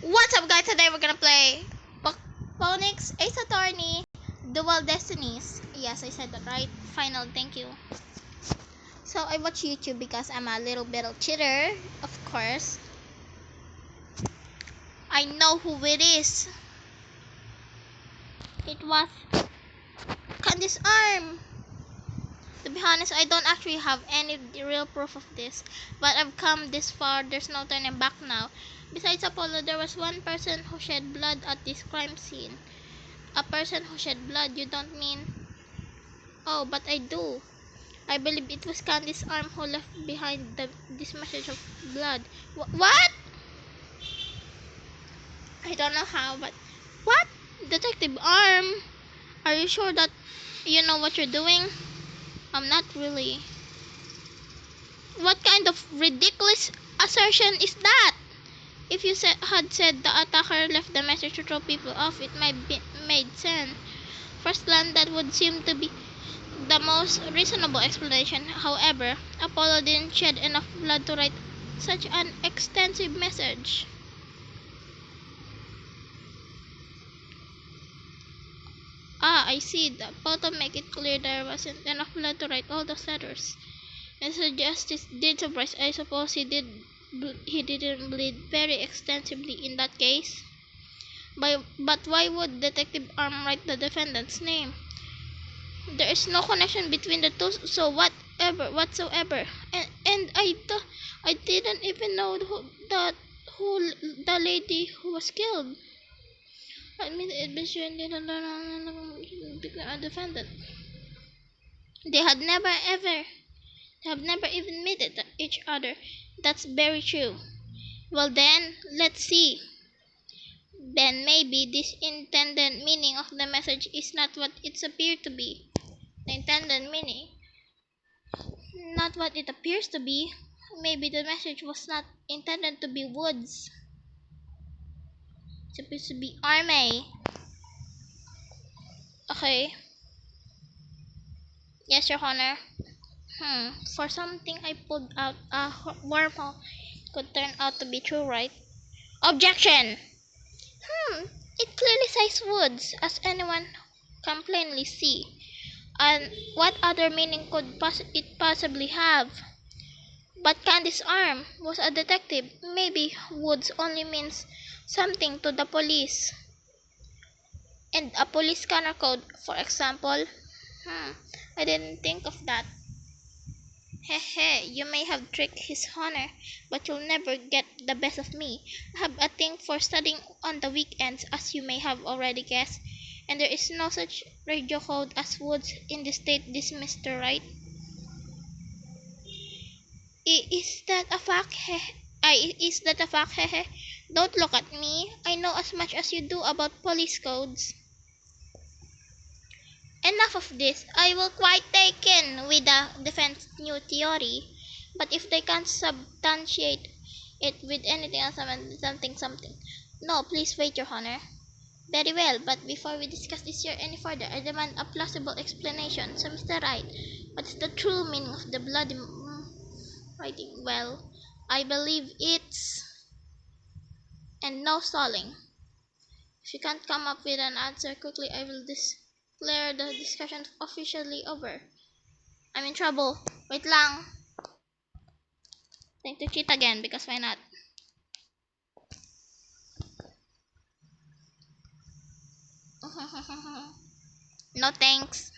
What's up, guys? Today we're gonna play Phonics Ace Attorney Dual Destinies. Yes, I said that right. Final, thank you. So I watch YouTube because I'm a little bit of cheater, of course. I know who it is. It was Candy's arm. To be honest, I don't actually have any real proof of this, but I've come this far. There's no turning back now. Besides Apollo, there was one person who shed blood at this crime scene. A person who shed blood, you don't mean? Oh, but I do. I believe it was Candy's arm who left behind this message of blood. What? I don't know how, but what? Detective Arm? Are you sure that you know what you're doing? I'm not really. What kind of ridiculous assertion is that? If you had said the attacker left the message to throw people off, it might be made sense. First glance, that would seem to be the most reasonable explanation. However, Apollo didn't shed enough blood to write such an extensive message. Ah, I see. The photo make it clear there wasn't enough blood to write all those letters. Mr. Justice did surprise. I suppose he didn't bleed very extensively in that case. But why would Detective Arm write the defendant's name? There is no connection between the two, so whatsoever. And I didn't even know who the lady who was killed. I mean, it was a defendant. They had never even met each other. That's very true. Well then, let's see. Then maybe this intended meaning of the message is not what it appeared to be. The intended meaning, not what it appears to be. Maybe the message was not intended to be Woods. It's supposed to be Arme. Okay. Yes, Your Honor. For something I pulled out a wormhole could turn out to be true, right? Objection! It clearly says Woods, as anyone can plainly see. And what other meaning could it possibly have? But Candy's arm was a detective. Maybe Woods only means something to the police. And a police scanner code, for example. I didn't think of that. Hehe, you may have tricked his honor, but you'll never get the best of me. I have a thing for studying on the weekends, as you may have already guessed, and there is no such radio code as Woods in the state this Mr. Right. Is that a fact? Is that a fact? Hehe. Don't look at me. I know as much as you do about police codes. Enough of this. I will quite taken with the defense new theory. But if they can't substantiate it with anything else, something. No, please wait, Your Honor. Very well, but before we discuss this here any further, I demand a plausible explanation. So, Mr. Wright, what is the true meaning of the bloody writing? Well, I believe it's... And no stalling. If you can't come up with an answer quickly, I will declare the discussion officially over. I'm in trouble. Wait lang. Time to cheat again, because why not? No thanks.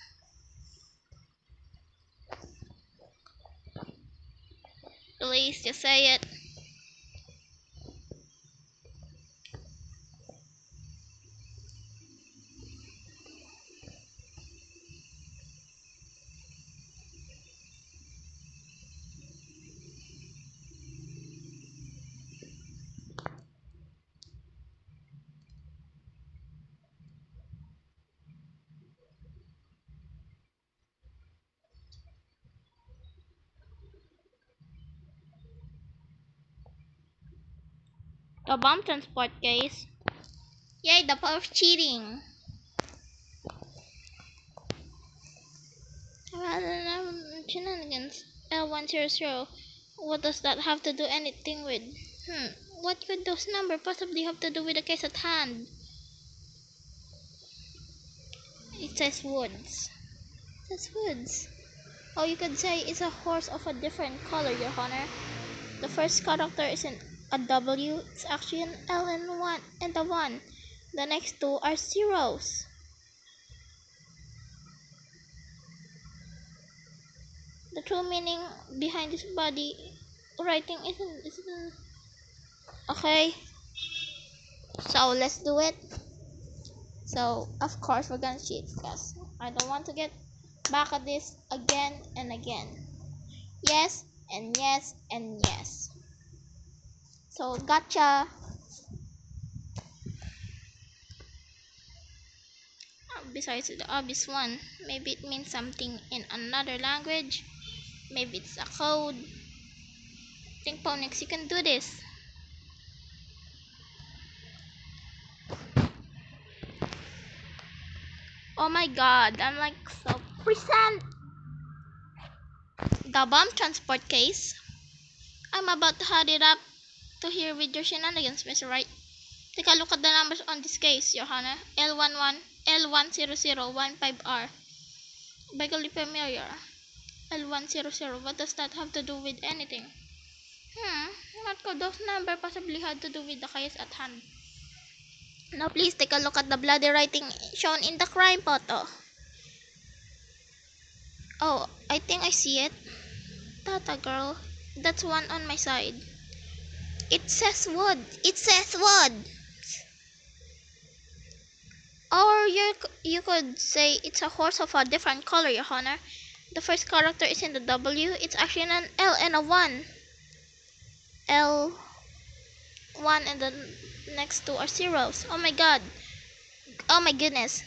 Please, just say it. The bomb transport case. Yay, the power of cheating. Shenanigans. L100. What does that have to do anything with? What could those numbers possibly have to do with the case at hand? It says woods. It says woods. Oh, you could say it's a horse of a different color, Your Honor. The first character isn't a W, it's actually an L and a 1. The next two are zeros. The true meaning behind this body writing isn't okay. So let's do it. So of course we're gonna cheat because I don't want to get back at this again and again. Yes and yes and yes. So gotcha. Besides the obvious one, maybe it means something in another language. Maybe it's a code. Think Ponix, you can do this. Oh my god, I'm like so present. The bomb transport case. I'm about to hurry it up to hear with your shenanigans, Mr. Wright. Take a look at the numbers on this case, Your Honor. L11, L10015R. Vaguely familiar. L100, what does that have to do with anything? What could those numbers possibly have to do with the case at hand? Now please take a look at the bloody writing shown in the crime photo. Oh, I think I see it. Tata girl, that's one on my side. It says wood. It says wood. Or you could say it's a horse of a different color, Your Honor. The first character is in the W. It's actually an L and a 1. L1 and the next two are zeros. Oh my god. Oh my goodness.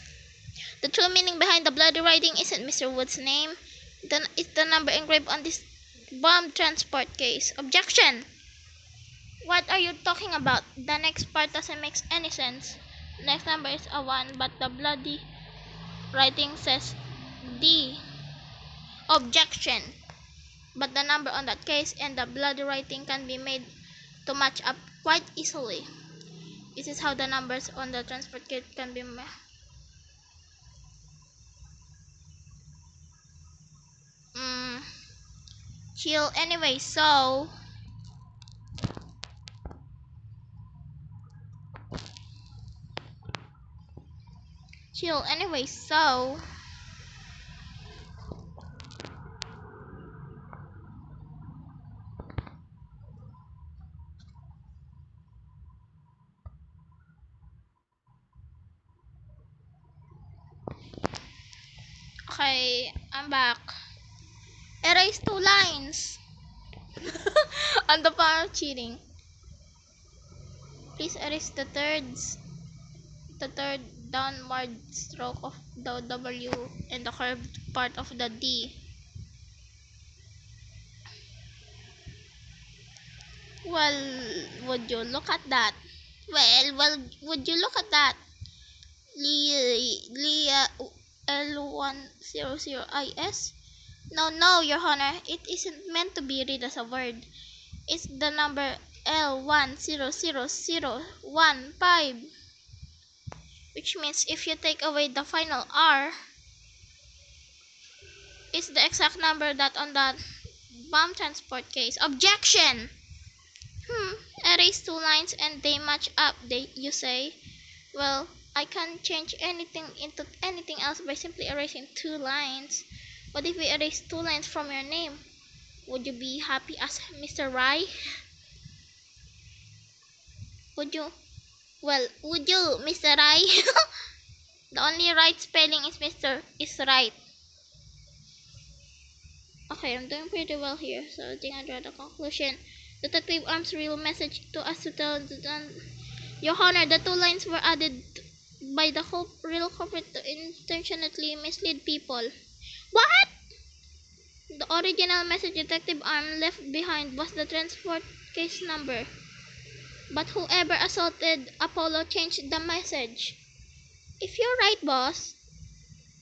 The true meaning behind the bloody writing isn't Mr. Wood's name. It's the number engraved on this bomb transport case. Objection! What are you talking about? The next part doesn't make any sense. Next number is a 1, but the bloody writing says D. Objection! But the number on that case and the bloody writing can be made to match up quite easily. This is how the numbers on the transport case can be chill anyway, so chill anyway, so okay, I'm back. Erase 2 lines on the part of cheating. Please erase the third downward stroke of the W and the curved part of the D. Well, would you look at that? Would you look at that? Leah L100IS? No, Your Honor, it isn't meant to be read as a word. It's the number L1000015, which means if you take away the final R, it's the exact number that on the bomb transport case. Objection! Erase 2 lines and they match up, you say? Well, I can't change anything into anything else by simply erasing 2 lines. What if we erase 2 lines from your name? Would you be happy as Mr. Rai? Would you? Well, would you, Mr. Rai? The only right spelling is Mr. is right. Okay, I'm doing pretty well here, so I think I draw the conclusion. Detective Arm's real message to us to tell Your Honor, the 2 lines were added by the real culprit to intentionally mislead people. What? The original message Detective Arm left behind was the transport case number. But whoever assaulted Apollo changed the message. If you're right, boss,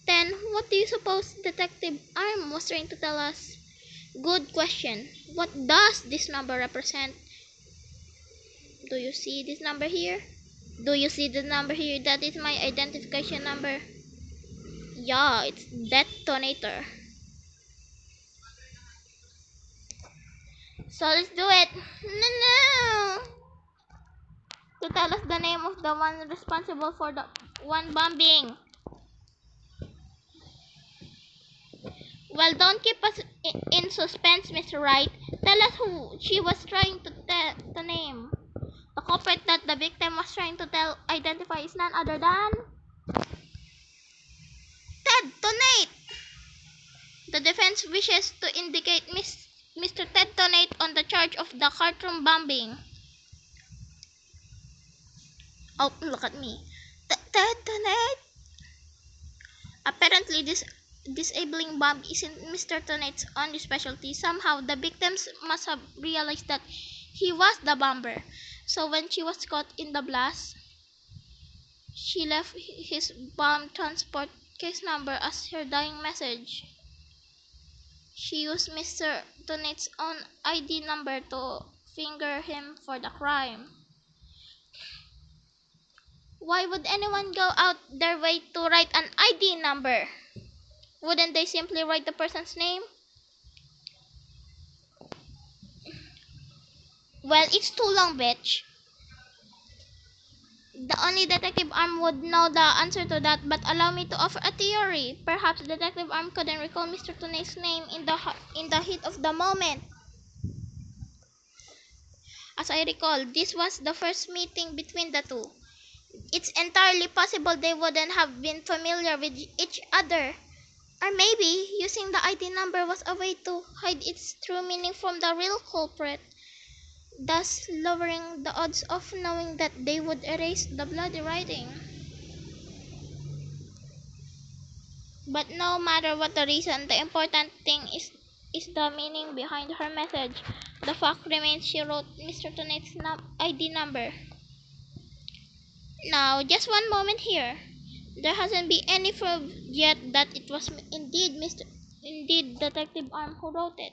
then what do you suppose Detective Arm was trying to tell us? Good question. What does this number represent? Do you see this number here? Do you see the number here? That is my identification number. Yeah, it's detonator. So let's do it. No. To tell us the name of the one responsible for the one bombing. Well, don't keep us in suspense, Mr. Wright. Tell us who she was trying to name. The culprit that the victim was trying to identify is none other than Ted Tonate. The defense wishes to indicate Mr. Ted Tonate on the charge of the courtroom bombing. Oh, look at me. Ted Tonate. Apparently, this disabling bomb isn't Mr. Tonate's only specialty. Somehow, the victims must have realized that he was the bomber. So when she was caught in the blast, she left his bomb transport case number as her dying message. She used Mr. Tonate's own ID number to finger him for the crime. Why would anyone go out their way to write an ID number? Wouldn't they simply write the person's name? Well, it's too long, bitch. The only Detective Arm would know the answer to that, but allow me to offer a theory. Perhaps Detective Arm couldn't recall Mr. Tonate's name in the heat of the moment. As I recall, this was the first meeting between the two. It's entirely possible they wouldn't have been familiar with each other. Or maybe using the ID number was a way to hide its true meaning from the real culprit, thus lowering the odds of knowing that they would erase the bloody writing. But no matter what the reason, the important thing is the meaning behind her message. The fact remains she wrote Mr. Tonate's ID number. Now, just one moment here. There hasn't been any proof yet that it was indeed Detective Arm who wrote it.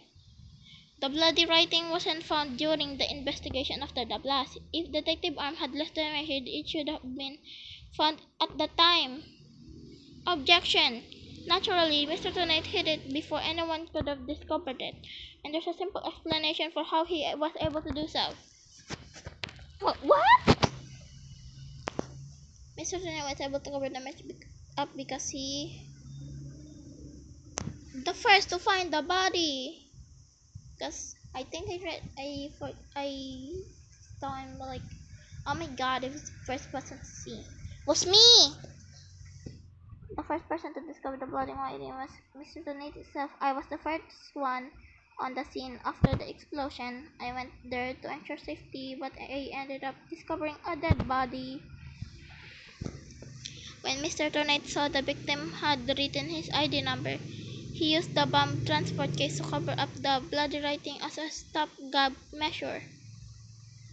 The bloody writing wasn't found during the investigation after the blast. If Detective Arm had left the message, it should have been found at the time. Objection! Naturally, Mr. Tonate hid it before anyone could have discovered it, and there's a simple explanation for how he was able to do so. What? Mr. Tonate was able to cover the mess up because he the first to find the body. Because I think I saw him like, oh my god, it was the first person to see. It was me! The first person to discover the bloody writing was Mr. Donate itself. I was the first one on the scene after the explosion. I went there to ensure safety, but I ended up discovering a dead body. When Mr. Donate saw the victim had written his ID number, he used the bomb transport case to cover up the bloody writing as a stopgap measure.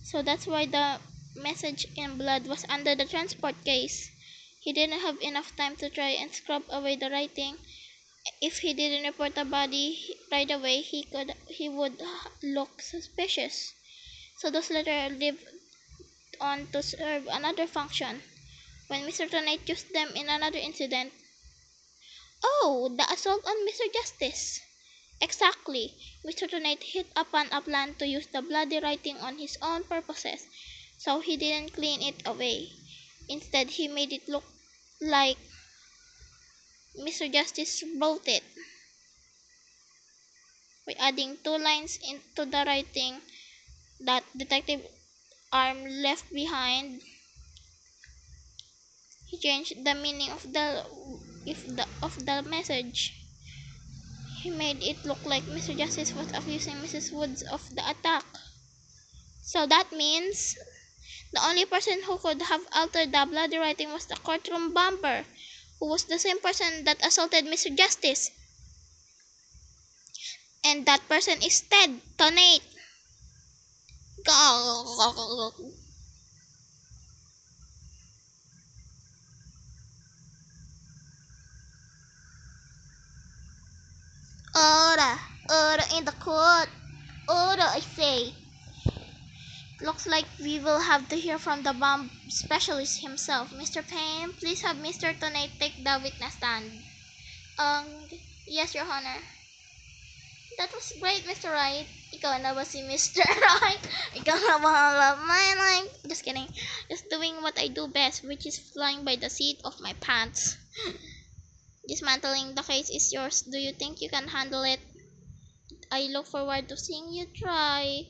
So that's why the message in blood was under the transport case. He didn't have enough time to try and scrub away the writing. If he didn't report the body right away, he would look suspicious. So those letters lived on to serve another function. When Mr. Tonate used them in another incident. Oh, the assault on Mr. Justice. Exactly. Mr. Tonate hit upon a plan to use the bloody writing on his own purposes, so he didn't clean it away. Instead, he made it look like Mr. Justice wrote it by adding two lines into the writing that Detective Arm left behind. He changed the meaning of the message. He made it look like Mr. Justice was accusing Mrs. Woods of the attack. So that means the only person who could have altered the bloody writing was the courtroom bomber, who was the same person that assaulted Mr. Justice. And that person is Ted Tonate. Order in the court. Order, I say. Looks like we will have to hear from the bomb specialist himself. Mr. Payne, please have Mr. Tonate take the witness stand. Yes, Your Honor. That was great, Mr. Right. Ikaw na ba si Mr. Right? Ikaw na ba ang love my life? Just kidding. Just doing what I do best, which is flying by the seat of my pants. Dismantling the case is yours. Do you think you can handle it? I look forward to seeing you try.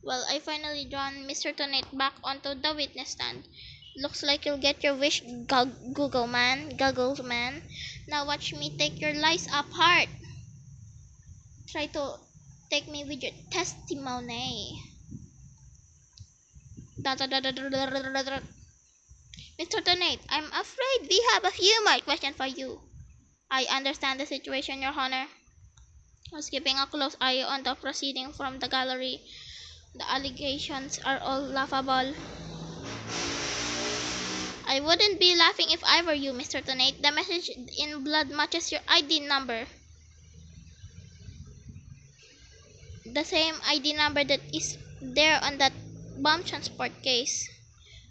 Well, I finally drawn Mr. Tonate back onto the witness stand. Looks like you'll get your wish, Goggles man. Now watch me take your lies apart. Try to take me with your testimony. Mr. Tonate, I'm afraid we have a few more questions for you. I understand the situation, Your Honor. I was keeping a close eye on the proceeding from the gallery. The allegations are all laughable. I wouldn't be laughing if I were you, Mr. Tonate. The message in blood matches your ID number. The same ID number that is there on that bomb transport case.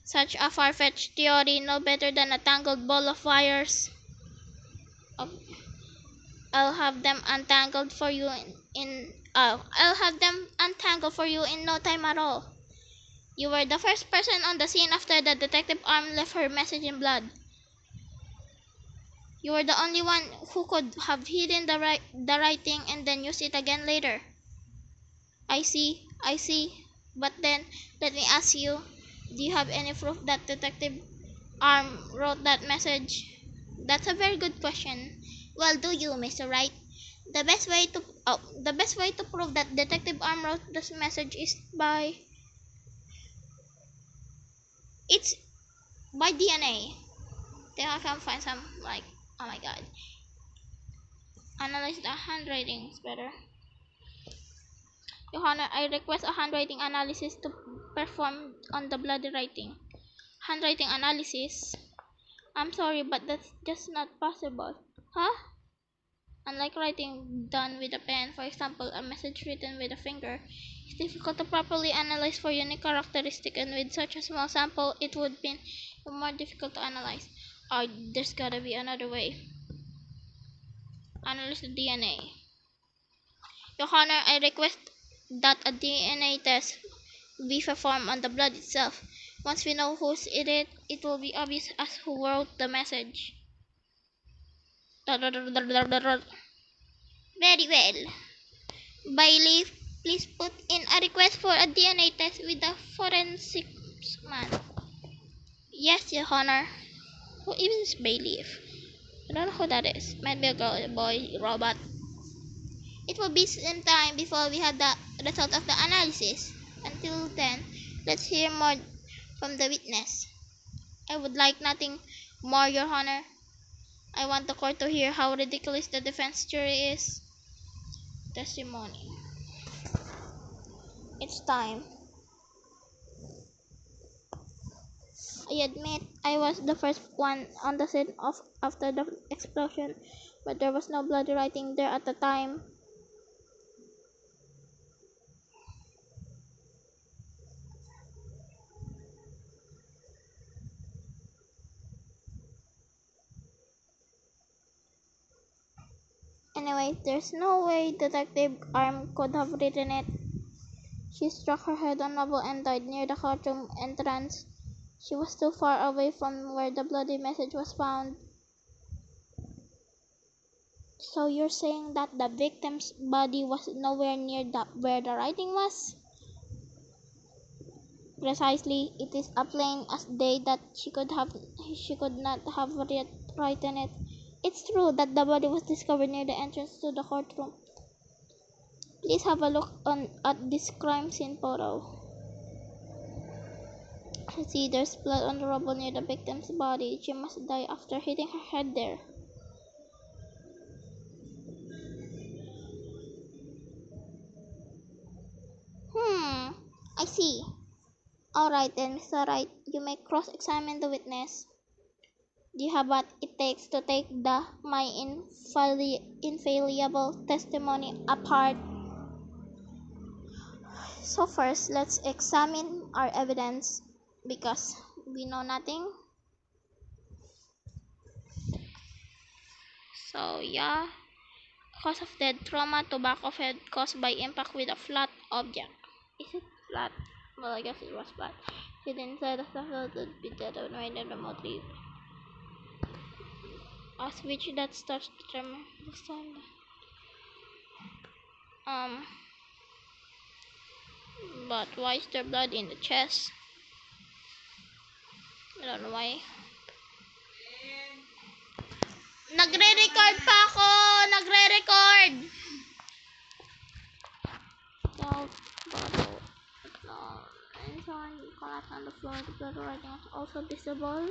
Such a far-fetched theory, no better than a tangled ball of wires. Oh, I'll have them untangled for you I'll have them untangled for you in no time at all. You were the first person on the scene after the detective arm left her message in blood. You were the only one who could have hidden the writing and then used it again later. I see. But then, let me ask you, do you have any proof that Detective Arm wrote that message? That's a very good question. Well, do you, Mr. Wright? The best way to prove that Detective Arm wrote this message is it's by DNA. Then I can find some, like, oh my god. Analyze the handwriting is better. Your Honor, I request a handwriting analysis to perform on the bloody writing. Handwriting analysis? I'm sorry, but that's just not possible. Huh? Unlike writing done with a pen, for example, a message written with a finger, it's difficult to properly analyze for unique characteristics, and with such a small sample, it would be more difficult to analyze. There's gotta be another way. Analyze the DNA. Your Honor, I request that a DNA test be performed on the blood itself. Once we know who's in it, it will be obvious as who wrote the message. Very well. Bailiff, please put in a request for a DNA test with the forensics man. Yes, Your Honor. Who is Bailiff? I don't know who that is. Might be a girl, boy, robot. It will be some time before we have the result of the analysis. Until then, let's hear more from the witness. I would like nothing more, Your Honor. I want the court to hear how ridiculous the defense jury is. Testimony. It's time. I admit I was the first one on the scene after the explosion, but there was no bloody writing there at the time. Anyway, there's no way Detective Arm could have written it. She struck her head on marble and died near the courtroom entrance. She was too far away from where the bloody message was found. So you're saying that the victim's body was nowhere near where the writing was? Precisely, it is a plain as day that she could not have written it. It's true that the body was discovered near the entrance to the courtroom. Please have a look at this crime scene photo. See, there's blood on the rubble near the victim's body. She must die after hitting her head there. I see. Alright then, Mr. Wright, you may cross-examine the witness. Do you have what it takes to take my infallible testimony apart? So first, let's examine our evidence because we know nothing. So yeah, cause of death, trauma to back of head caused by impact with a flat object. Is it flat? Well, I guess it was flat. Hit inside of the head would be dead and remotely. A switch that starts to tremor. But why is there blood in the chest? I don't know why. Nagre-record pa ako! Nagre-record! Salt bottle. And so on, collapse on the floor. The blood writing is also visible.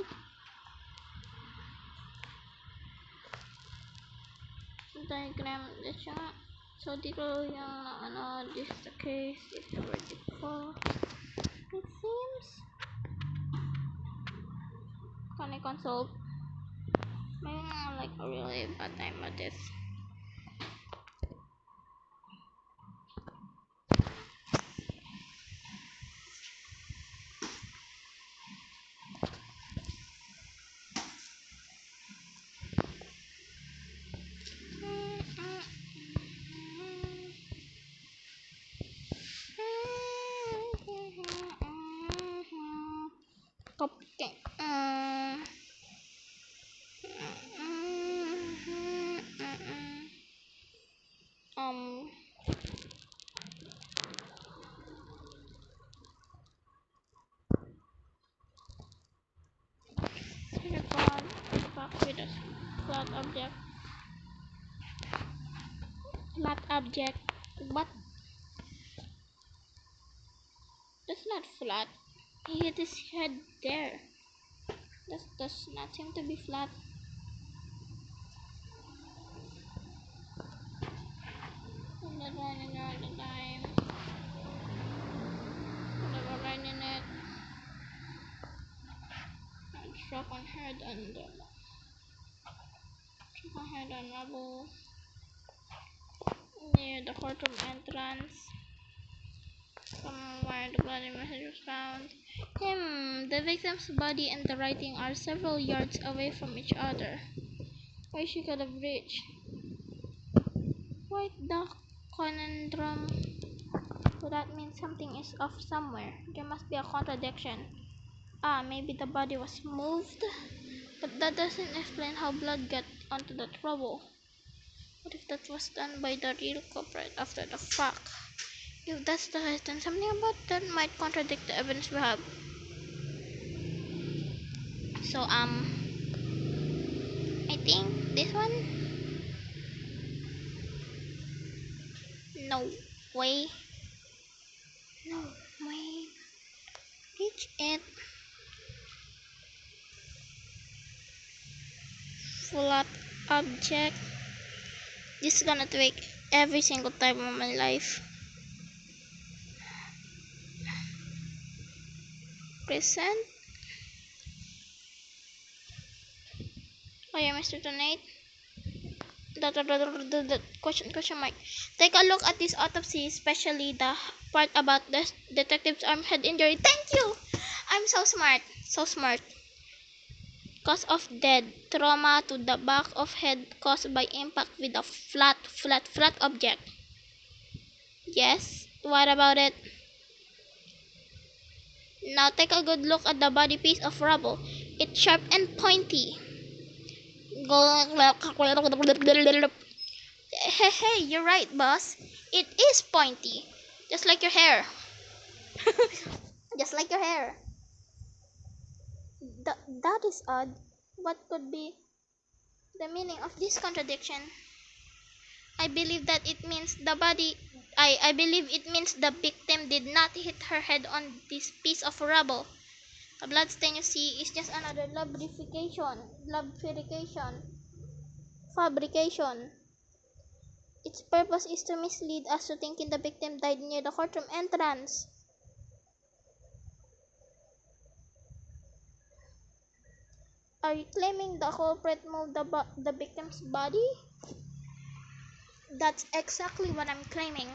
Diagram. That's siya. So dito yung this is the case. It's already full. It seems. Can I consult? Maybe like a really bad time at this. Okay. Record back with a flat object. Flat object. But that's not flat. He hit his head there. That does not seem to be flat. Not running all the time. Never running it. Struck on head and struck on head on rubble near the courtroom entrance. Somewhere the bloody message was found. The victim's body and the writing are several yards away from each other. Why she could have reached? Quite the conundrum. So that means something is off somewhere. There must be a contradiction. Maybe the body was moved, but that doesn't explain how blood got onto the rubble. What if that was done by the real culprit after the fact? If that's the case, then something about that might contradict the evidence we have. So, I think this one? No way. No way. Reach it. Flat object. This is gonna take every single time of my life. Present. Oh yeah, Mr. Donate. Question mark. Take a look at this autopsy, especially the part about the detective's arm head injury. Thank you! I'm so smart. So smart. Cause of death, trauma to the back of head caused by impact with a flat object. Yes, what about it? Now take a good look at the body piece of rubble. It's sharp and pointy. Hey, you're right, boss. It is pointy. Just like your hair. Just like your hair. That is odd. What could be the meaning of this contradiction? I believe that it means the body. I believe it means the victim did not hit her head on this piece of rubble. The blood stain you see is just another fabrication. Its purpose is to mislead us to thinking the victim died near the courtroom entrance. Are you claiming the culprit moved the victim's body? That's exactly what I'm claiming.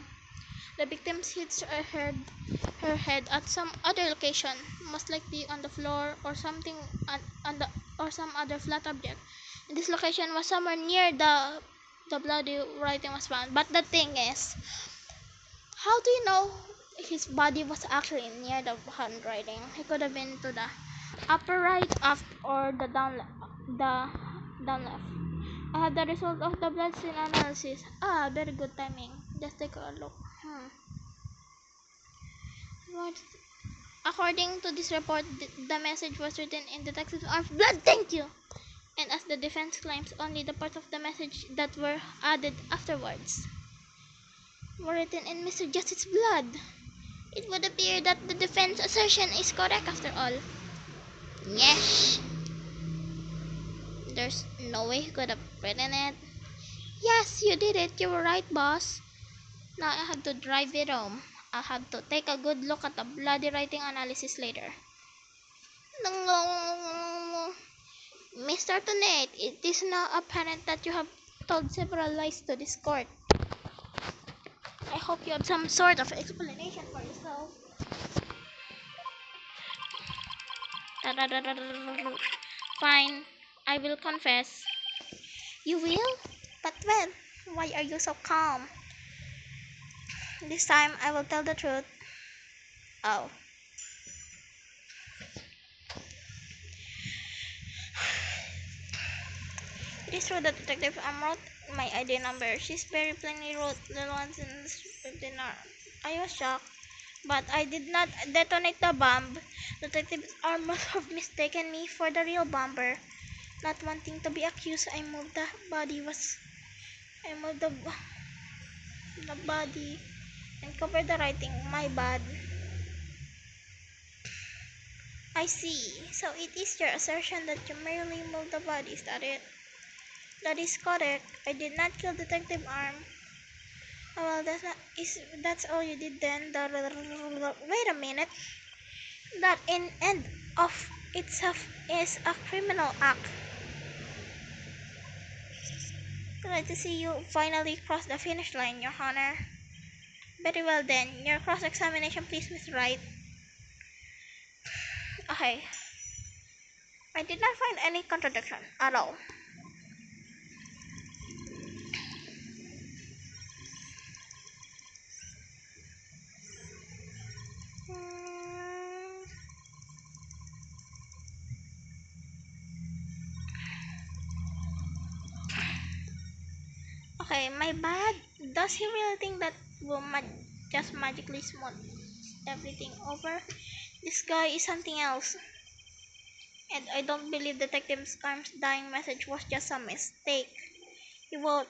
The victim hits her head at some other location, most likely on the floor or something on the or some other flat object. And this location was somewhere near the bloody writing was found. But the thing is, how do you know his body was actually near the handwriting? He could have been to the upper right, up, or the down left. I have the result of the blood stain analysis. Ah, very good timing. Just take a look. What? According to this report, the message was written in detective arm blood. Thank you. And as the defense claims, only the parts of the message that were added afterwards were written in Mr. Justice's blood. It would appear that the defense assertion is correct after all. Yes. There's no way he could have written it. Yes, you did it. You were right, boss. Now I have to drive it home. I'll have to take a good look at the bloody writing analysis later. Mr. Tonate, it is now apparent that you have told several lies to this court. I hope you have some sort of explanation for yourself. Fine, I will confess. You will? But when? Why are you so calm? This time I will tell the truth. Oh. It is true that Detective wrote my ID number. She's very plainly wrote the ones in the dinner. I was shocked, but I did not detonate the bomb. Detective Arm must have mistaken me for the real bomber. Not wanting to be accused, I moved the body and covered the writing. My bad. I see. So it is your assertion that you merely moved the body, is that it? That is correct. I did not kill Detective Arm. Oh, well, that's all you did then. Wait a minute. That in and of itself is a criminal act. Glad to see you finally crossed the finish line, Your Honor. Very well then. Your cross-examination, please, Miss Wright. Okay. I did not find any contradiction at all. Okay, my bad. Does he really think that will just magically smooth everything over? This guy is something else. And I don't believe Detective Arm's dying message was just a mistake. He won't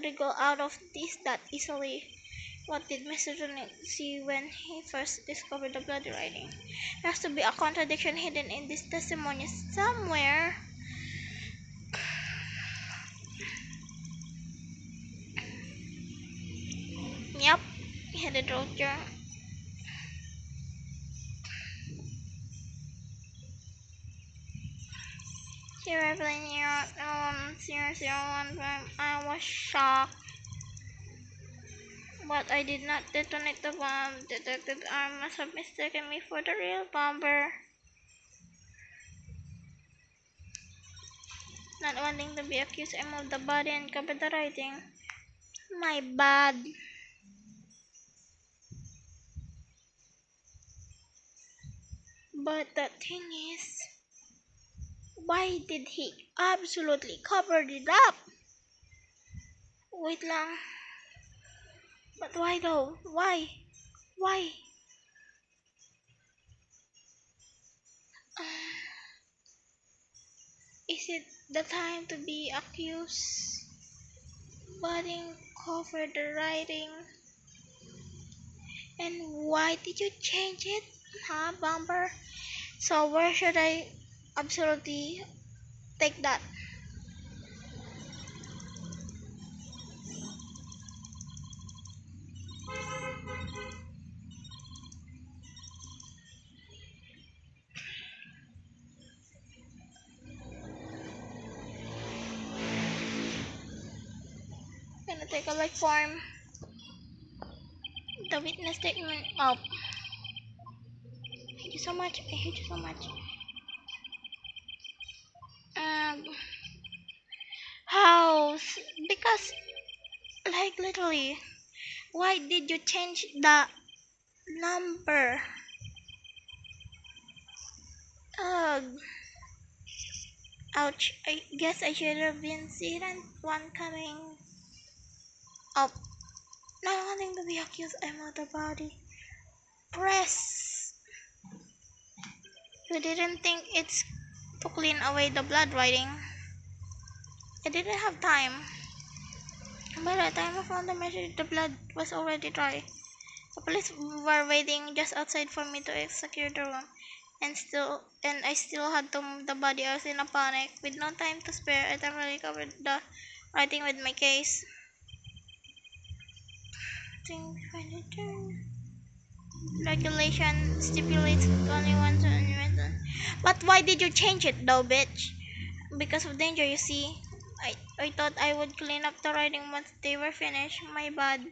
wriggle out of this that easily. What did Mr. Jones see when he first discovered the bloody writing? There has to be a contradiction hidden in this testimony somewhere. Yep, he did wrote your I was shocked, but I did not detonate the bomb. Detective Arm must have mistaken me for the real bomber. Not wanting to be accused, I moved the body and covered the writing. My bad. But the thing is, why did he absolutely cover it up? Wait lang. But why though? Why? Why? Is it the time to be accused? Budding covered the writing. And why did you change it? Huh, Bomber? So where should I absolutely take that? Gonna take a like form. The witness statement. Oh, I hate you so much. I hate you so much. Um, house. Because, like, literally, why did you change the number? Ugh. Ouch. I guess I should have been seen one coming up. Not wanting to be accused, I'm out of body. Press. You didn't think it's to clean away the blood writing? I didn't have time. By the time I found the message, the blood was already dry. The police were waiting just outside for me to secure the room, and I still had to move the body. I was in a panic. With no time to spare, I temporarily covered the writing with my case. Regulation stipulates only one person. But why did you change it though, bitch? Because of danger, you see. I thought I would clean up the writing once they were finished. My bad.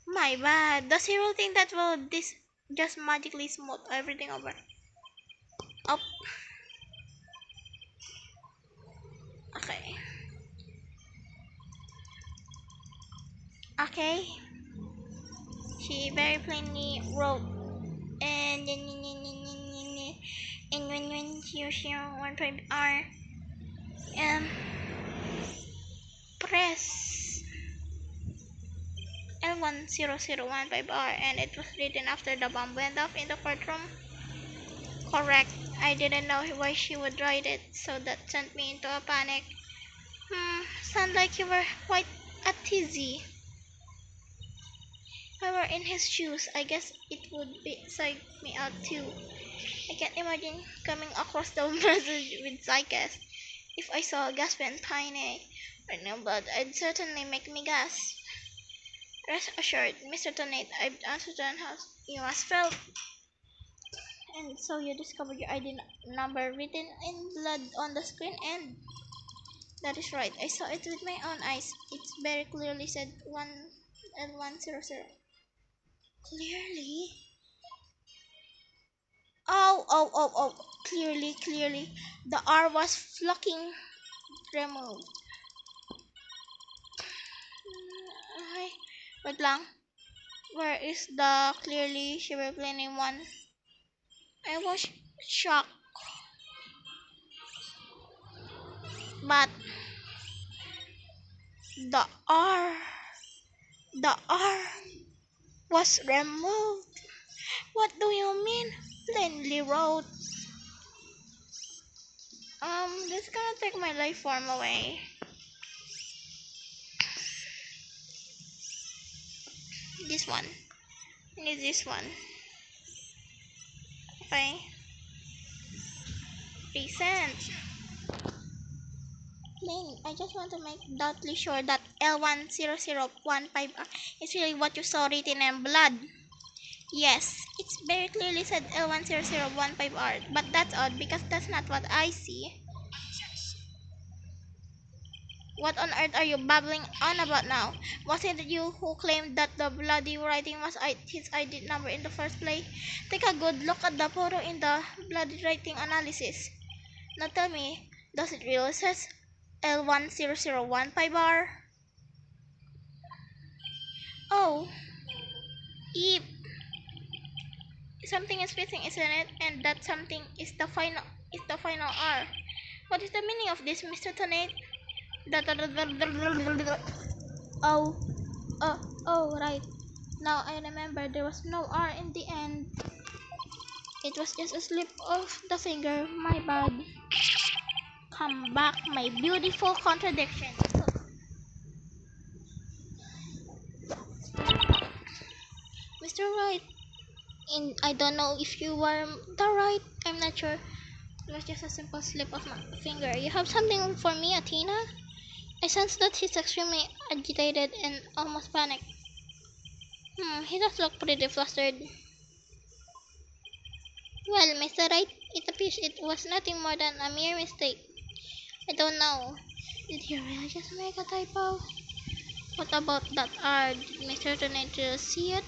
My bad. Does hero think that will this just magically smooth everything over? Oh, okay. Okay. She very plainly wrote, and when she one point R press L10015R, and it was written after the bomb went off in the courtroom. Correct. I didn't know why she would write it, so that sent me into a panic. Sound like you were quite a tizzy. If I were in his shoes, I guess it would be psych me out too. I can't imagine coming across the message with psychist. If I saw a gasp and tiny or no blood, it'd certainly make me gasp. Rest assured, Mr. Tonate, I've answered the house. You must felt. And so you discovered your ID number written in blood on the screen, and that is right. I saw it with my own eyes. It's very clearly said 1L100. Clearly? Oh. Clearly. The R was flocking removed. Ay, wait lang. Where is the clearly she were planning one? I was shocked, but the R, the R was removed. What do you mean? Plainly wrote. This gonna take my life form away. This one. I need this one. Okay. Recent. Plain. I just want to make doubly sure that L10015 is really what you saw written in blood. Yes, it's very clearly said L10015R, but that's odd because that's not what I see. What on earth are you babbling on about now? Was it you who claimed that the bloody writing was his ID number in the first place? Take a good look at the photo in the bloody writing analysis. Now tell me, does it really says L10015R? Oh, yep. Something is missing, isn't it? And that something is the final R. What is the meaning of this, Mr. Tonate? Oh, right. Now I remember there was no R in the end. It was just a slip of the finger. My bad. Come back, my beautiful contradiction. Mr. Right. And I don't know if you were the right. I'm not sure. It was just a simple slip of my finger. You have something for me, Athena? I sense that he's extremely agitated and almost panicked. He does look pretty flustered. Well, Mr. Wright, it appears it was nothing more than a mere mistake. I don't know. Did he really just make a typo? What about that R? Did Mr. Tornado see it?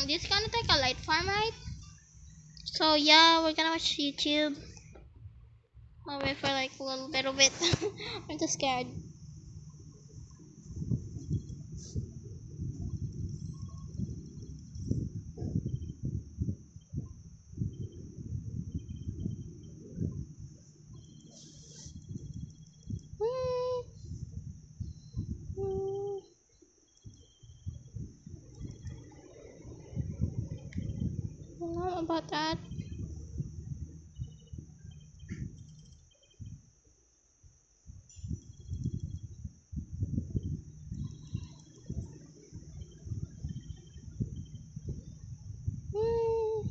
This is gonna take a light farm, right? So yeah, we're gonna watch YouTube. I'll wait for like a little bit of it. I'm too scared. Hmm. Hmm. I don't know about that. Hmm.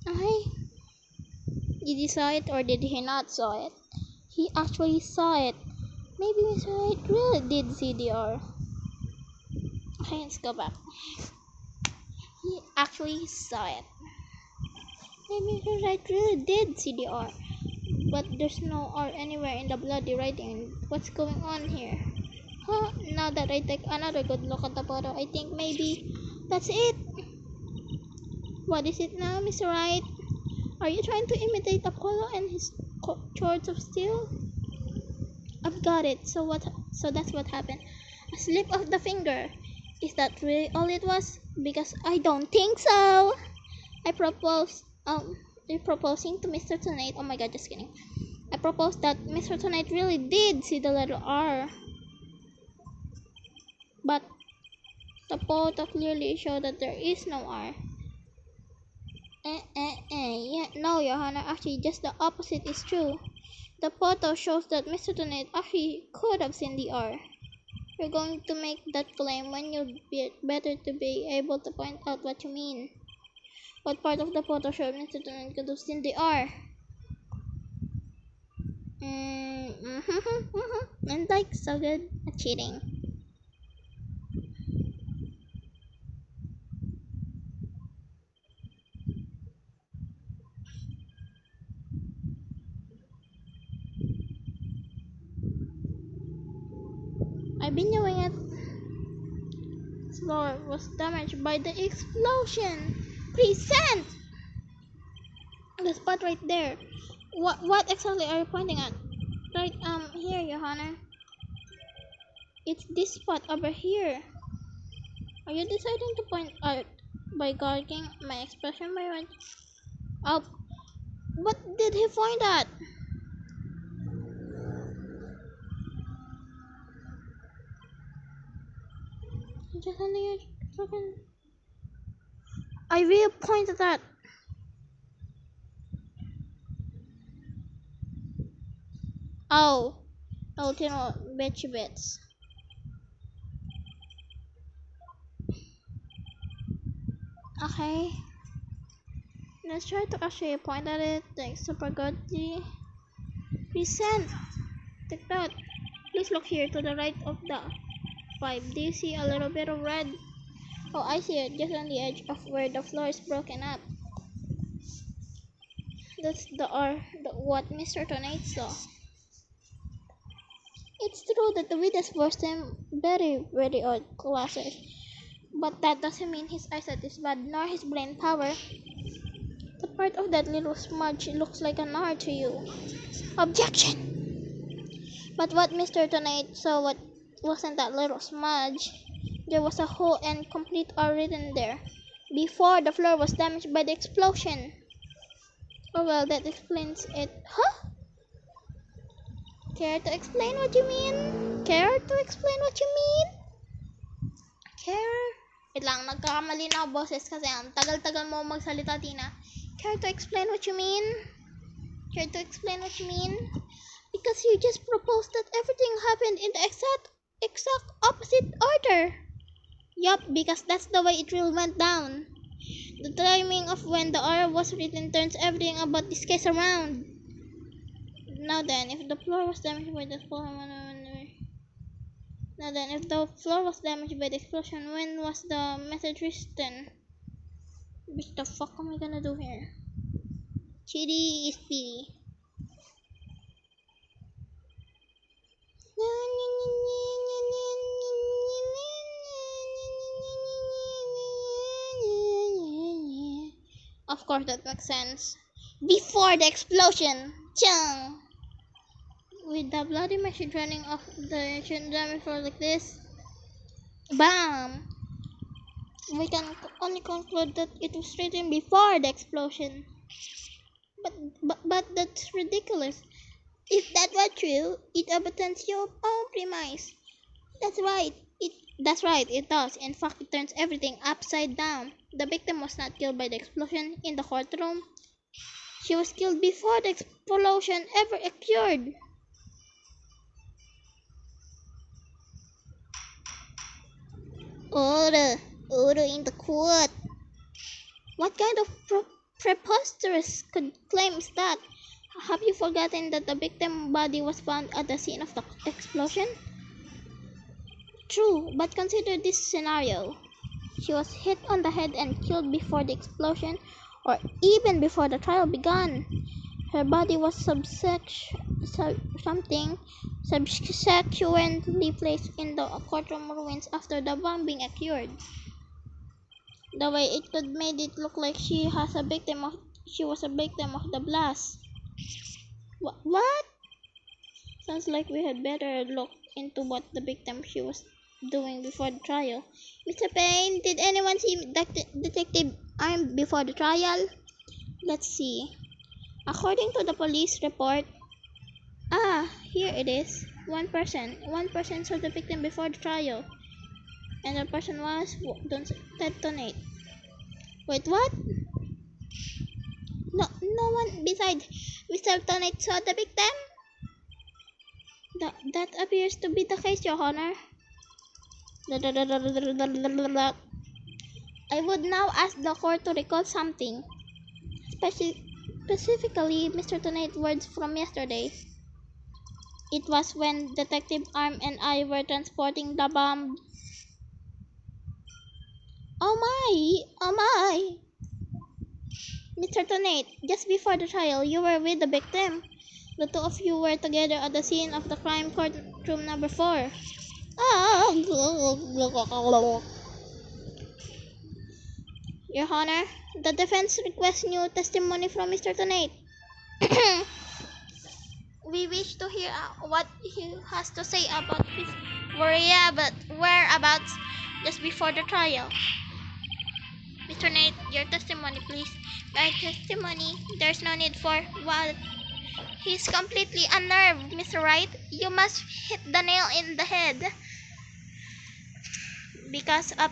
Okay. Did he saw it or did he not saw it? He actually saw it. Maybe Mr. Right really did see the R. Okay, let's go back. He actually saw it. Maybe Mr. Right really did see the R. But there's no R anywhere in the bloody writing. What's going on here? Huh? Now that I take another good look at the photo, I think maybe that's it. What is it now, Mr. Right? Are you trying to imitate Apollo and his chords of steel? I've got it. So what? So that's what happened. A slip of the finger. Is that really all it was? Because I don't think so. I propose. You're proposing to Mr. Tonight. Oh my God, just kidding. I propose that Mr. Tonight really did see the letter R, but the photo clearly showed that there is no R. Yeah, no, Johanna. Actually, just the opposite is true. The photo shows that Mr. Tonight actually could have seen the R. You're going to make that claim when you'll be better to be able to point out what you mean. What part of the photo showed Mr. Tonight could have seen the R? And like so good at cheating. I've been doing it. Floor was damaged by the explosion. Present the spot right there. What exactly are you pointing at? Right here, Johanna. It's this spot over here. Are you deciding to point out by gauging my expression by right? Oh, what did he point at? Just something fucking. I really pointed at. Oh, ultimate bitchy bits. Okay, let's try to actually point at it. Like super godly. Present. Take that. Please look here to the right of the pipe. Do you see a little bit of red? Oh, I see it just on the edge of where the floor is broken up. That's what Mr. Tonight saw. It's true that the witness forced him very, very odd glasses, but that doesn't mean his eyesight is bad, nor his brain power. The part of that little smudge looks like an R to you. Objection! But what Mr. Tonight saw wasn't that little smudge. There was a whole and complete R written there, before the floor was damaged by the explosion. Oh well, that explains it. Huh? Care to explain what you mean? Care to explain what you mean? Care? Wait lang, nagkakamali na ako boses kasi ang tagal-tagal mo magsalita, Tina. Care to explain what you mean? Care to explain what you mean? Because you just proposed that everything happened in the exact opposite order. Yup, because that's the way it really went down. The timing of when the R was written turns everything about this case around. Now then, if the floor was damaged by the explosion, when was the message written? What the fuck am I gonna do here? Chitty is pity. Of course, that makes sense. Before the explosion, Chung! With the bloody machine running off the chamber floor like this, bam! We can only conclude that it was written before the explosion. But, but that's ridiculous. If that were true, it abandons your own premise. That's right. That's right. It does. In fact, it turns everything upside down. The victim was not killed by the explosion in the courtroom. She was killed before the explosion ever occurred. Order, order in the court. What kind of preposterous claim is that? Have you forgotten that the victim's body was found at the scene of the explosion? True, but consider this scenario. She was hit on the head and killed before the explosion, or even before the trial began. Her body was subsequently placed in the courtroom ruins after the bombing occurred. The way it could made it look like she was a victim of the blast. What? Sounds like we had better look into what the victim she was doing before the trial. Mr. Payne, did anyone see Detective Arm before the trial? Let's see. According to the police report, here it is. One person saw the victim before the trial, and the person was detonate. Wait, what? No one besides Mr. Tonate saw the victim. That appears to be the case, Your Honor. I would now ask the court to recall something, specifically Mr. Tonate's words from yesterday. It was when Detective Arm and I were transporting the bomb. Oh my! Mr. Tonate, just before the trial, you were with the victim. The two of you were together at the scene of the crime, courtroom number 4. Your Honor, the defense requests new testimony from Mr. Tonate. We wish to hear what he has to say about his whereabouts just before the trial. Mr. Nate, your testimony, please. My testimony? There's no need for what? He's completely unnerved, Mr. Wright. You must hit the nail in the head. Because of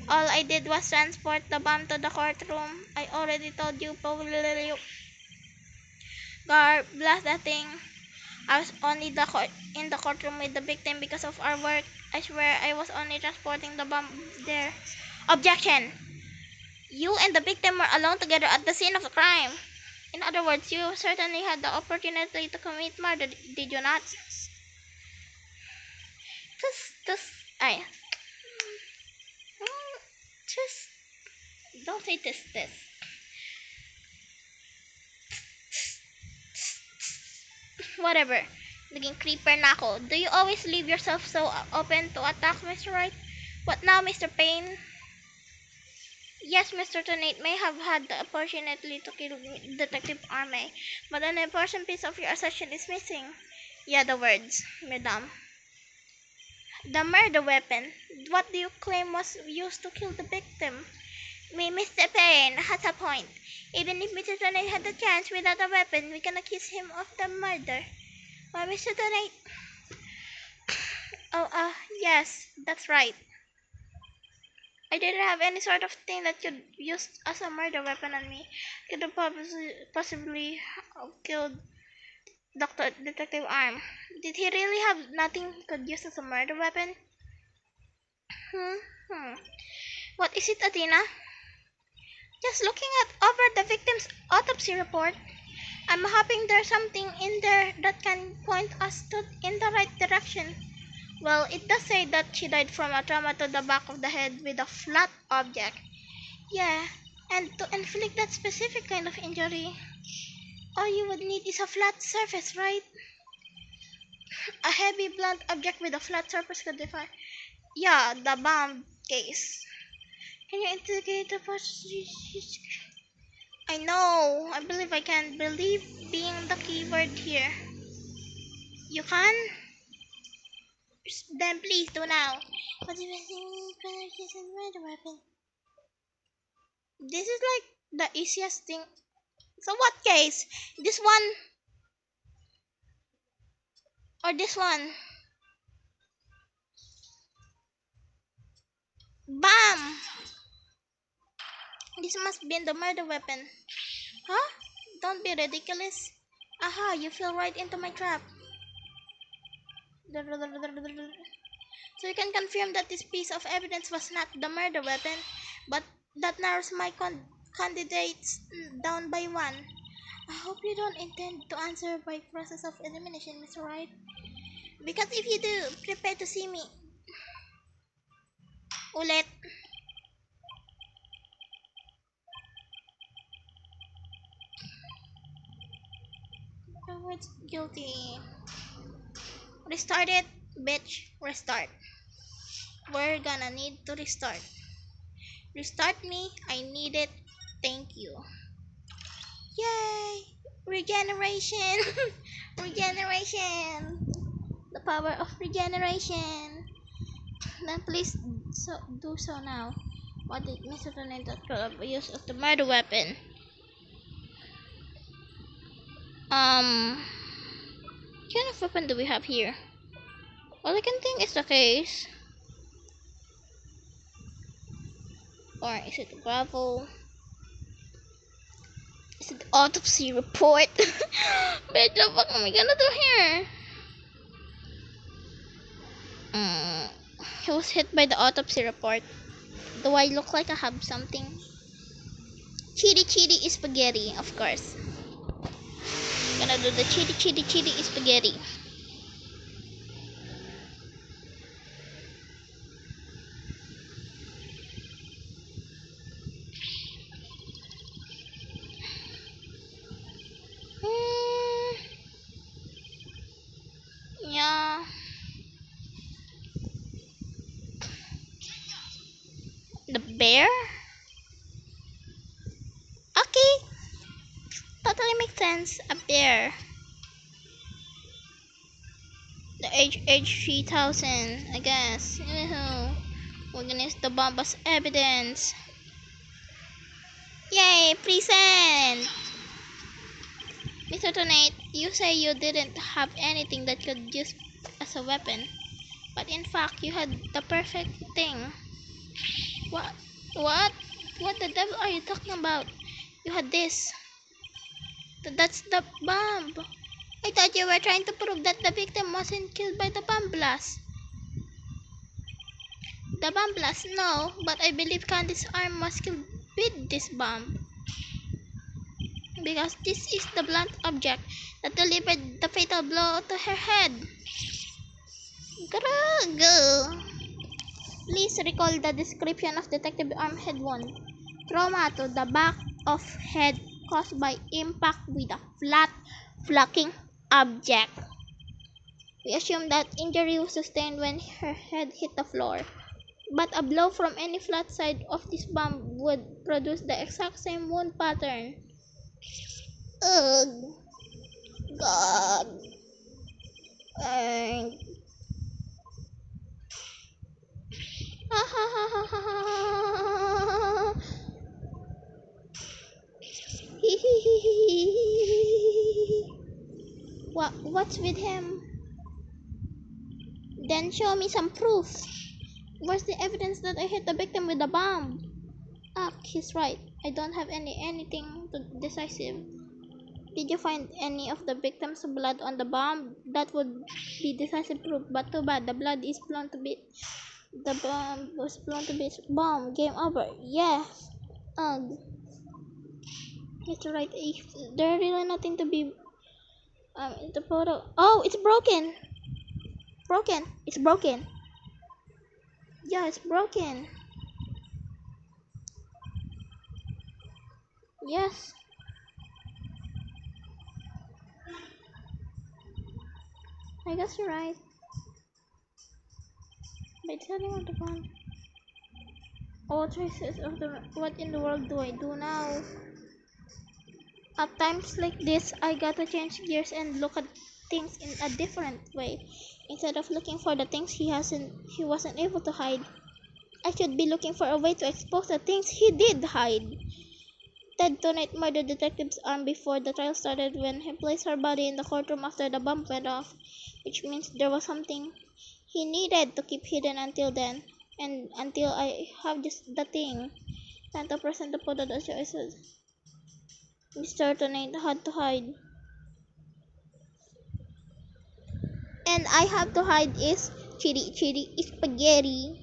all I did was transport the bomb to the courtroom. I already told you, God bless that thing. I was only in the courtroom with the victim because of our work. I swear I was only transporting the bomb there. Objection! You and the victim were alone together at the scene of the crime. In other words, you certainly had the opportunity to commit murder, did you not? I. Just don't say this. Whatever. Naging creeper na ako. Do you always leave yourself so open to attack, Mr. Wright? What now, Mr. Payne? Yes, Mr. Tonate may have had the opportunity to kill Detective Arme, but an important piece of your assertion is missing. Yeah, the words, Madam. The murder weapon. What do you claim was used to kill the victim? Mr. Payne has a point. Even if Mr. Tonate had the chance without a weapon, we can accuse him of the murder. Why, Mr. Tonate? Yes, that's right. I didn't have any sort of thing that could use as a murder weapon on me. Could have possibly killed Detective Arm. Did he really have nothing he could use as a murder weapon? What is it, Athena? Just looking over the victim's autopsy report, I'm hoping there's something in there that can point us in the right direction. Well, it does say that she died from a trauma to the back of the head with a flat object. Yeah, and to inflict that specific kind of injury, all you would need is a flat surface, right? A heavy blunt object with a flat surface could defy. Yeah, the bomb case. Can you indicate the process? I know. I believe I can believe being the keyword here. You can? Then please do now. What do you think? Weapon. This is like the easiest thing. So what case? This one or this one? Bam! This must be the murder weapon. Huh? Don't be ridiculous. Aha, you fell right into my trap. So you can confirm that this piece of evidence was not the murder weapon, but that narrows my candidates down by one. I hope you don't intend to answer by process of elimination, Mr. Wright. Because if you do, prepare to see me. Ulit. Oh, it's guilty. Restart it, bitch. Restart. We're gonna need to restart. Restart me. I need it. Thank you. Yay! Regeneration! Regeneration! The power of regeneration. Then please do so now. What did Mr. Tornado use of the murder weapon? What kind of weapon do we have here? All I can think is the case. Or is it gravel? Is it the autopsy report? What the fuck am I gonna do here? He was hit by the autopsy report. Do I look like I have something? Chitty spaghetti, of course. Gonna do the chitty spaghetti. Yeah. The bear? Okay. Totally makes sense. A bear. The H 3000, I guess. We're gonna use the bomb as evidence. Yay, present! Mr. Tonate, you say you didn't have anything that could use as a weapon. But in fact, you had the perfect thing. What? What? What the devil are you talking about? You had this. That's the bomb. I thought you were trying to prove that the victim wasn't killed by the bomb blast. The bomb blast, no, but I believe Candy's arm was killed with this bomb. Because this is the blunt object that delivered the fatal blow to her head. Go. Please recall the description of Detective Armhead 1. Trauma to the back of head caused by impact with a flat, flocking object. We assume that injury was sustained when her head hit the floor. But a blow from any flat side of this bomb would produce the exact same wound pattern. Ugh. God. Ugh. What's with him? Then show me some proof. Where's the evidence that I hit the victim with a bomb? Ah, he's right. I don't have anything decisive. Did you find any of the victim's blood on the bomb? That would be decisive proof, but too bad. The blood is blown to bits. The bomb was blown to bits. Bomb. Game over. Yeah. Ugh. It's right. There's really nothing to be in the photo. Oh, it's broken. Broken. It's broken. Yeah, it's broken. Yes. I guess you're right. By telling of the bomb. All traces of the what in the world do I do now? At times like this, I gotta change gears and look at things in a different way. Instead of looking for the things he wasn't able to hide, I should be looking for a way to expose the things he did hide. Ted tonight murdered Detective's arm before the trial started when he placed her body in the courtroom after the bomb went off, which means there was something he needed to keep hidden until then. And until I have just the thing, time to present the photo the choices Mr. Tonight had to hide. And I have to hide is chili spaghetti.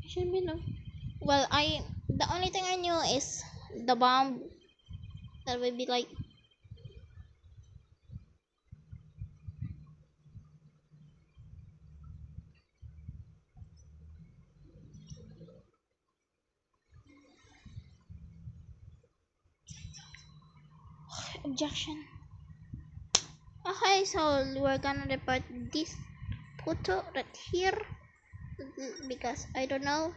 Should be no. Well, the only thing I knew is the bomb that would be like objection. Okay, so we're gonna report this photo right here because I don't know,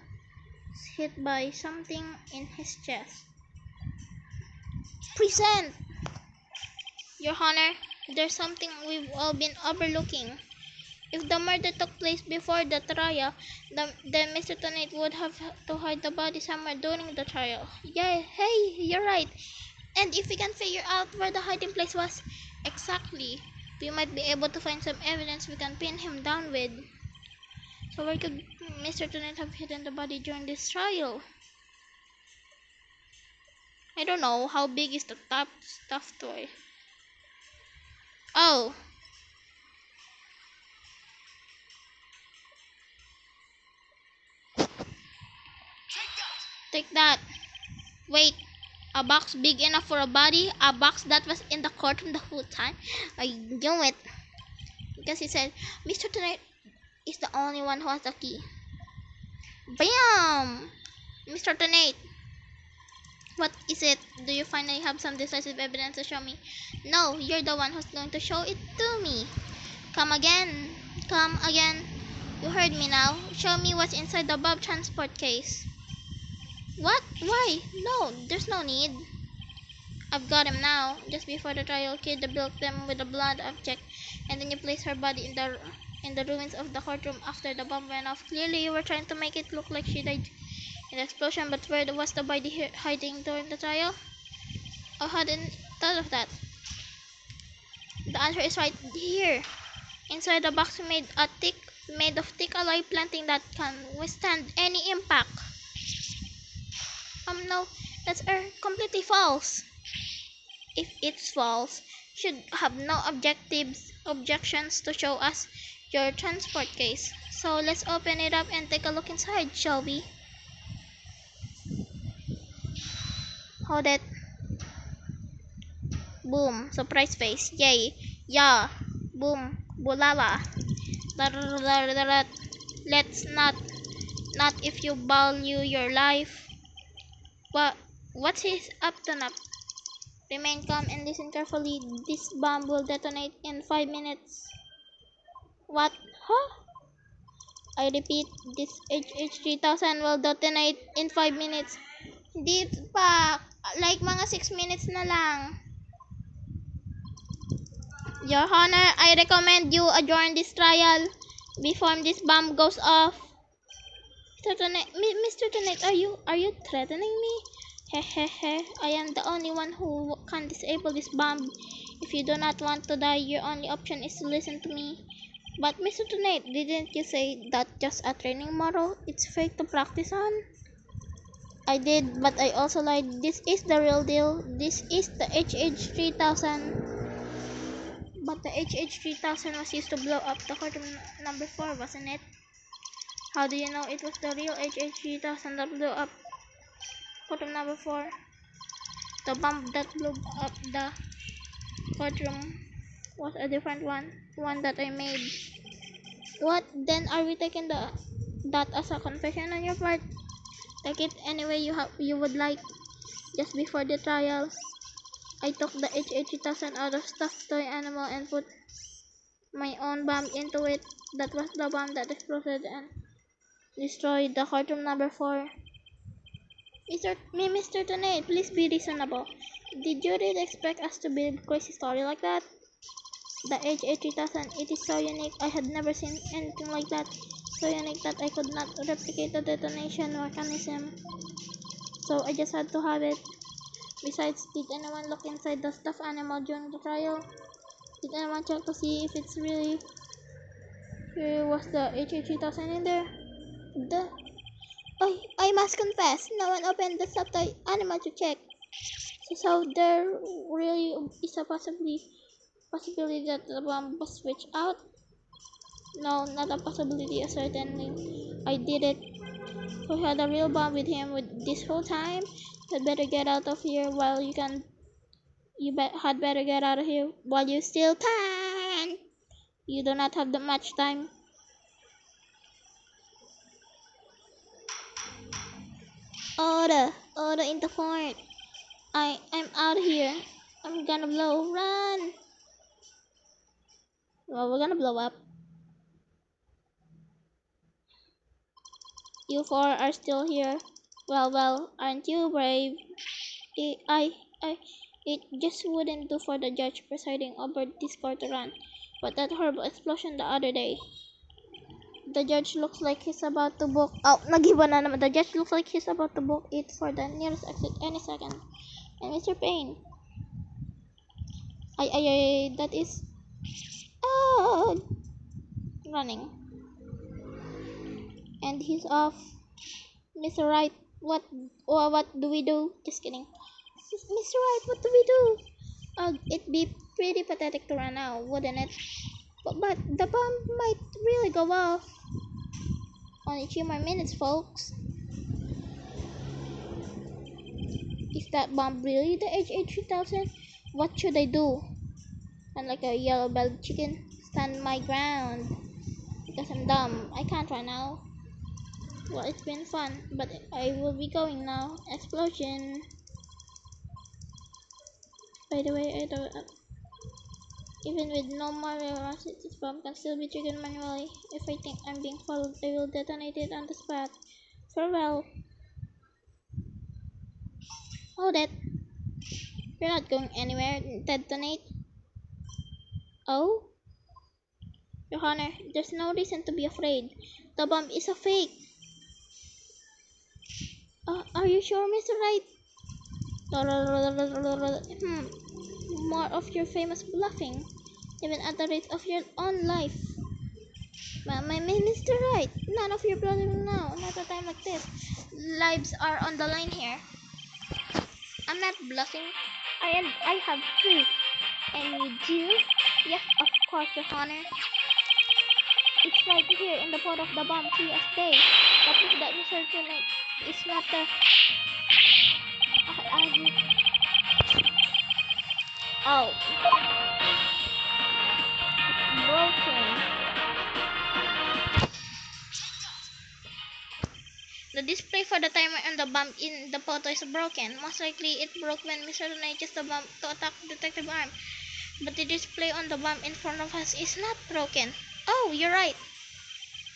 it's hit by something in his chest. Present, Your Honor. There's something we've all been overlooking. If the murder took place before the trial, then Mr. Tonight would have to hide the body somewhere during the trial. Yeah, hey, you're right. And if we can figure out where the hiding place was exactly, we might be able to find some evidence we can pin him down with. So where could Mr. Tonight have hidden the body during this trial? I don't know. How big is the top stuffed toy? Oh, take that. Wait, a box big enough for a body? A box that was in the courtroom the whole time? I knew it. Because he said, Mr. Tonight is the only one who has the key. Bam! Mr. Tonight, what is it? Do you finally have some decisive evidence to show me? No, you're the one who's going to show it to me. Come again. Come again. You heard me now. Show me what's inside the Bob transport case. What? Why? No, there's no need. I've got him now. Just before the trial, Kid bilked them with a blunt object, and then you placed her body in the ruins of the courtroom after the bomb went off. Clearly, you were trying to make it look like she died in the explosion, but where was the body hiding during the trial? I hadn't thought of that. The answer is right here. Inside the box made of thick alloy planting that can withstand any impact. No, that's completely false. If it's false, should have no objections to show us your transport case. So let's open it up and take a look inside, shall we? Hold it. Boom. Surprise face. Yay. Yeah. Boom. Bulala. Let's not if you value your life. What what's his up to now? Remain calm and listen carefully. This bomb will detonate in 5 minutes. What? Huh? I repeat, this HH3000 will detonate in 5 minutes. Di pa, like mga 6 minutes na lang. Your Honor, I recommend you adjourn this trial before this bomb goes off. Mr. Tonight, are you threatening me? Hehehe, I am the only one who can disable this bomb. If you do not want to die, your only option is to listen to me. But Mr. Tonight, didn't you say that just a training model? It's fake to practice on? I did, but I also lied. This is the real deal. This is the HH3000. But the HH3000 was used to blow up the courtroom number 4, wasn't it? How do you know it was the real HH3000 that blew up courtroom number 4? The bomb that blew up the courtroom was a different one that I made. What? Then are we taking that as a confession on your part? Take it any way you would like. Just before the trial, I took the HH3000 out of stuffed toy animal and put my own bomb into it. That was the bomb that exploded and destroyed the courtroom number 4. Mr. Tonate, please be reasonable. Did you really expect us to build a crazy story like that? The HA3000, it is so unique. I had never seen anything like that. So unique that I could not replicate the detonation mechanism. So I just had to have it. Besides, did anyone look inside the stuffed animal during the trial? Did anyone check to see if it's really was the HA3000 in there? The I must confess, no one opened the stuffed animal to check. So there really is a possibility that the bomb was switched out? No, not a possibility, certainly. I did it. So he had a real bomb with him with this whole time. You'd better get out of here while you can. Had better get out of here while you still can. You do not have that much time. Order in the fort. I'm out of here. I'm gonna blow. Run. Well, we're gonna blow up. You four are still here. Well, aren't you brave? I, I, I, it just wouldn't do for the judge presiding over this court to run. But that horrible explosion the other day. The judge looks like he's about to book. Oh, nagiba na naman. The judge looks like he's about to book it for the nearest exit any second. And Mr. Payne. That is. Oh, running. And he's off. Mr. Wright, what do we do? Just kidding. Mr. Wright, what do we do? It'd be pretty pathetic to run now, wouldn't it? But the bomb might really go off. Only 2 more minutes, folks. Is that bomb really the HH3000? What should I do? I'm like a yellow-bellied chicken. Stand my ground. Because I'm dumb. I can't run now. Well, it's been fun, but I will be going now. Explosion. By the way, even with no more velocity, this bomb can still be triggered manually. If I think I'm being followed, I will detonate it on the spot. Farewell. Hold it. You're not going anywhere. Detonate. Oh? Your Honor, there's no reason to be afraid. The bomb is a fake. Are you sure, Mr. Wright? More of your famous bluffing, even at the rate of your own life. Mr. Wright, none of your bluffing now. Not a time like this. Lives are on the line here. I'm not bluffing. I have proof. And you do? Yes, of course, Your Honor. It's right here in the pot of the bomb, clear as day. The proof that Mr. Tonight is not the. Oh. Broken. The display for the timer and the bomb in the photo is broken. Most likely it broke when Mr. Tonight used the bomb to attack Detective Arm. But the display on the bomb in front of us is not broken. Oh, you're right.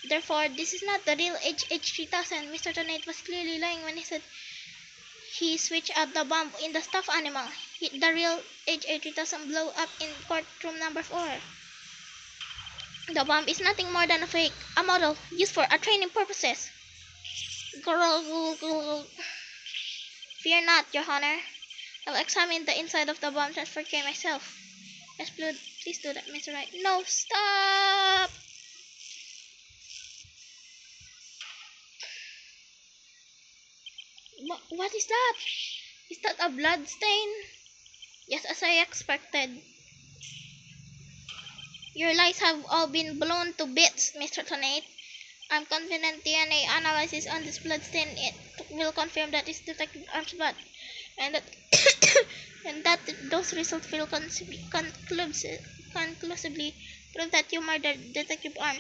Therefore, this is not the real HH3000. Mr. Tonight was clearly lying when he said he switched out the bomb in the stuffed animal. The real HH3000 blew up in courtroom number 4. The bomb is nothing more than a fake, a model used for training purposes. Fear not, Your Honor. I'll examine the inside of the bomb transfer key myself. Yes, please do that, Mr. Wright. No, stop! What is that? Is that a blood stain? Yes, as I expected. Your lies have all been blown to bits, Mr. Tonate. I'm confident DNA analysis on this blood stain will confirm that it's Detective Arm's blood, and that and that those results will conclusively prove that you murdered Detective Arm.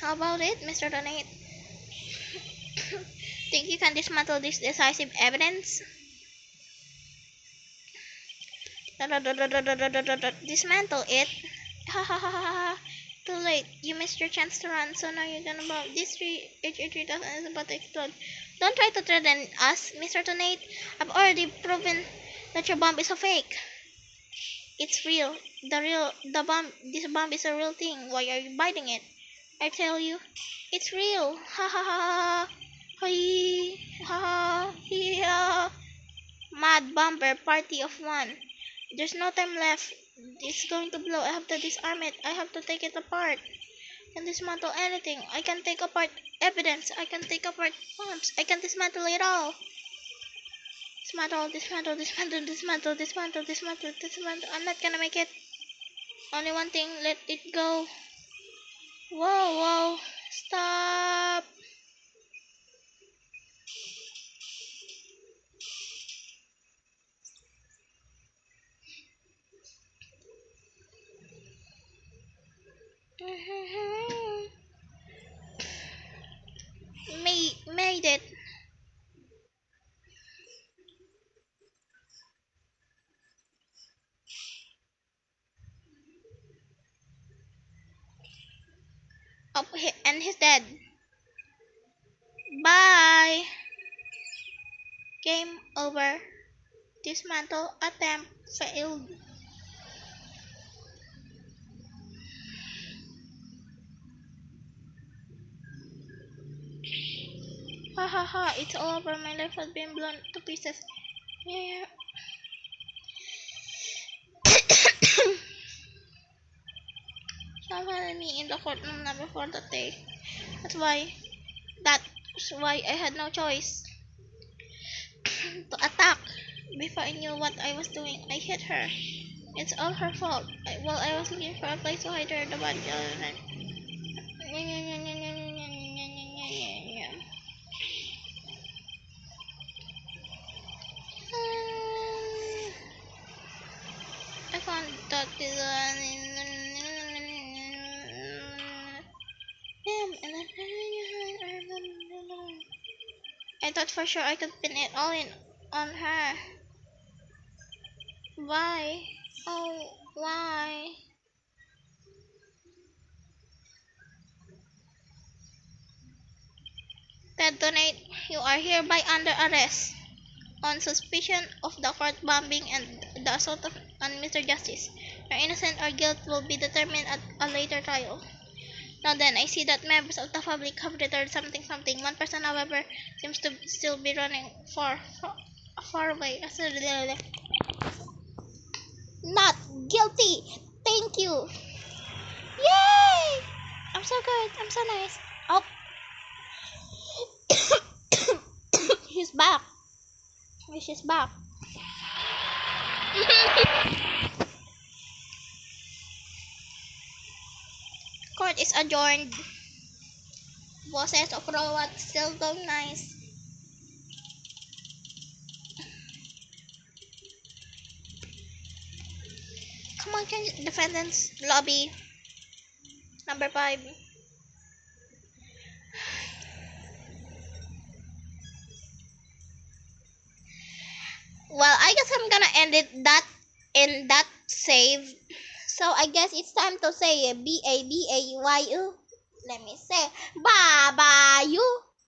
How about it, Mr. Donate? Think you can dismantle this decisive evidence? Dismantle it. Ha ha ha ha ha. Too late. You missed your chance to run, so now you're gonna bomb. This tree, H3000 is about to explode. Don't try to threaten us, Mr. Tonate. I've already proven that your bomb is a fake. It's real. This bomb is a real thing. Why are you biting it? I tell you, it's real. Ha ha ha ha. Hi ha ha. Mad bomber party of one. There's no time left. It's going to blow. I have to disarm it. I have to take it apart. I can dismantle anything. I can take apart evidence. I can take apart bombs. I can dismantle it all. Dismantle, dismantle, dismantle, dismantle, dismantle, dismantle, dismantle. I'm not gonna make it. Only one thing. Let it go. Whoa, whoa. Stop. Made it. Oh, and he's dead. Bye. Game over. Dismantle attempt failed. Ha ha ha, it's all over. My life has been blown to pieces. Yeah. Someone had me in the courtroom now before that day. That's why. That's why I had no choice to attack. Before I knew what I was doing, I hit her. It's all her fault. While I was looking for a place to hide her, the body. I found that I thought for sure I could pin it all in on her. Why? Oh, why? Ted Donate, you are hereby under arrest on suspicion of the court bombing and the assault on Mr. Justice. Your innocence or guilt will be determined at a later trial. Now then, I see that members of the public have returned something something. One person, however, seems to still be running far away. Not guilty! Thank you! Yay! I'm so good. I'm so nice. Oh, he's back. She's back. Court is adjourned. Bosses of Rowat still going nice. Come on, defendants lobby number 5. Well, I guess I'm gonna end it that in that save. So I guess it's time to say B-A-B-A-Y-U. Let me say bye bye you.